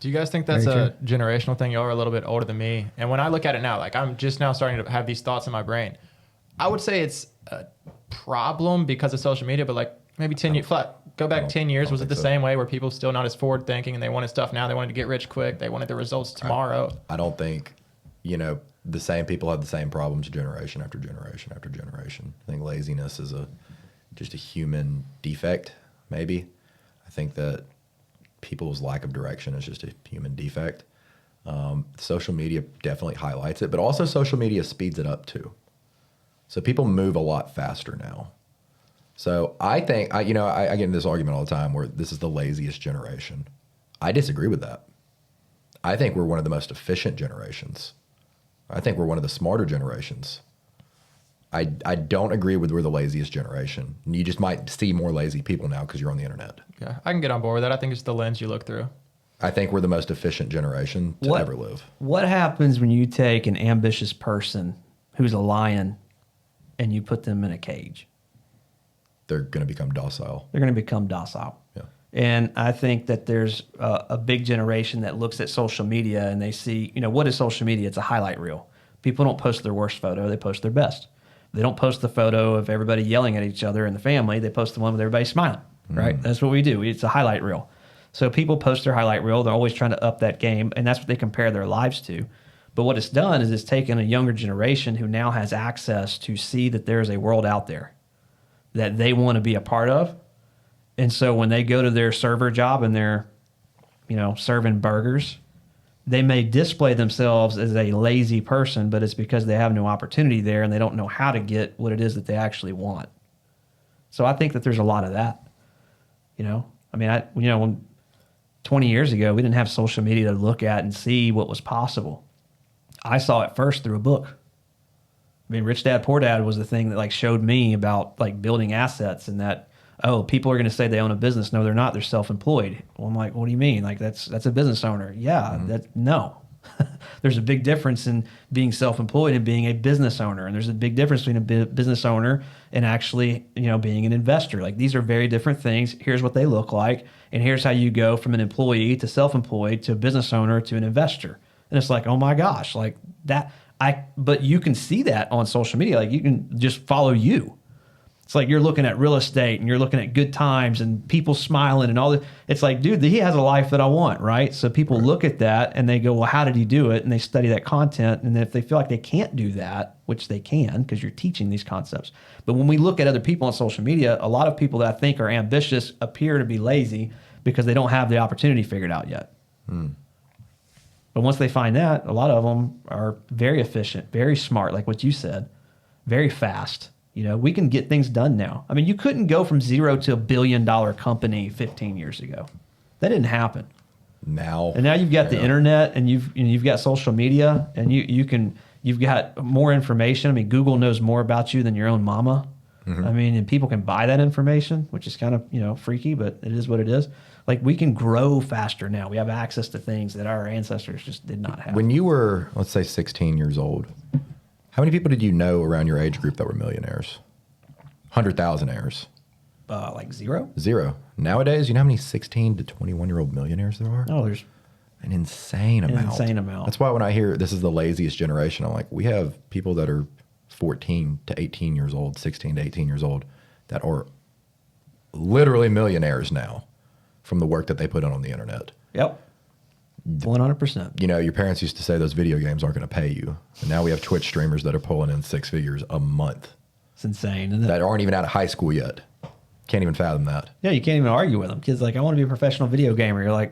Do you guys think that's a generational thing? Y'all are a little bit older than me. And when I look at it now, like I'm just now starting to have these thoughts in my brain. I would say it's a problem because of social media, but like maybe 10 years, go back 10 years. Was it the same way where people still not as forward thinking and they wanted stuff now? They wanted to get rich quick. They wanted the results tomorrow. I don't think, the same people have the same problems generation after generation after generation. I think laziness is just a human defect, maybe. I think that people's lack of direction is just a human defect. Social media definitely highlights it, but also social media speeds it up too. So people move a lot faster now. So I think, I get in this argument all the time where this is the laziest generation. I disagree with that. I think we're one of the most efficient generations. I think we're one of the smarter generations. I don't agree with we're the laziest generation. You just might see more lazy people now because you're on the internet. Yeah, I can get on board with that. I think it's the lens you look through. I think we're the most efficient generation to ever live. What happens when you take an ambitious person who's a lion and you put them in a cage? They're going to become docile. They're going to become docile. Yeah. And I think that there's a big generation that looks at social media and they see, what is social media? It's a highlight reel. People don't post their worst photo. They post their best. They don't post the photo of everybody yelling at each other in the family. They post the one with everybody smiling, right? That's what we do. It's a highlight reel. So people post their highlight reel. They're always trying to up that game, and that's what they compare their lives to. But what it's done is it's taken a younger generation who now has access to see that there's a world out there that they want to be a part of. And so when they go to their server job and they're, serving burgers, they may display themselves as a lazy person, but it's because they have no opportunity there and they don't know how to get what it is that they actually want. So I think that there's a lot of that. When 20 years ago, we didn't have social media to look at and see what was possible. I saw it first through a book. Rich Dad, Poor Dad was the thing that showed me about building assets and that, people are going to say they own a business. No, they're not. They're self-employed. Well, I'm like, what do you mean? That's a business owner. Yeah, no. There's a big difference in being self-employed and being a business owner. And there's a big difference between a business owner and actually, being an investor. These are very different things. Here's what they look like. And here's how you go from an employee to self-employed to a business owner to an investor. And it's oh my gosh, that. But you can see that on social media. You can just follow you. It's you're looking at real estate and you're looking at good times and people smiling and all that. It's dude, he has a life that I want, right? So people look at that and they go, well, how did he do it? And they study that content. And then if they feel like they can't do that, which they can because you're teaching these concepts. But when we look at other people on social media, a lot of people that I think are ambitious appear to be lazy because they don't have the opportunity figured out yet. But once they find that, a lot of them are very efficient, very smart, like what you said, very fast. We can get things done now. You couldn't go from zero to $1 billion company 15 years ago. That didn't happen. And now you've got the internet and you've got social media and you've got more information. Google knows more about you than your own mama. And people can buy that information, which is kind of, freaky, but it is what it is. We can grow faster now. We have access to things that our ancestors just did not have. When you were, let's say, 16 years old, how many people did you know around your age group that were millionaires? 100,000-aires. Zero? Zero. Nowadays, you know how many 16 to 21-year-old millionaires there are? Oh, there's an insane amount. That's why when I hear this is the laziest generation, I'm we have people that are 14 to 18 years old, 16 to 18 years old, that are literally millionaires now from the work that they put in on the internet. Yep. 100%. Your parents used to say those video games aren't going to pay you. And now we have Twitch streamers that are pulling in 6 figures a month. It's insane, isn't it? That aren't even out of high school yet. Can't even fathom that. Yeah, you can't even argue with them. Kids I want to be a professional video gamer. You're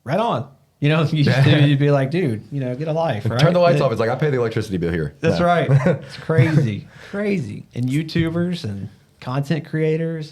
right on. You'd be dude, get a life, right? Turn the lights off. It's I pay the electricity bill here. That's right. It's crazy. Crazy. And YouTubers and content creators.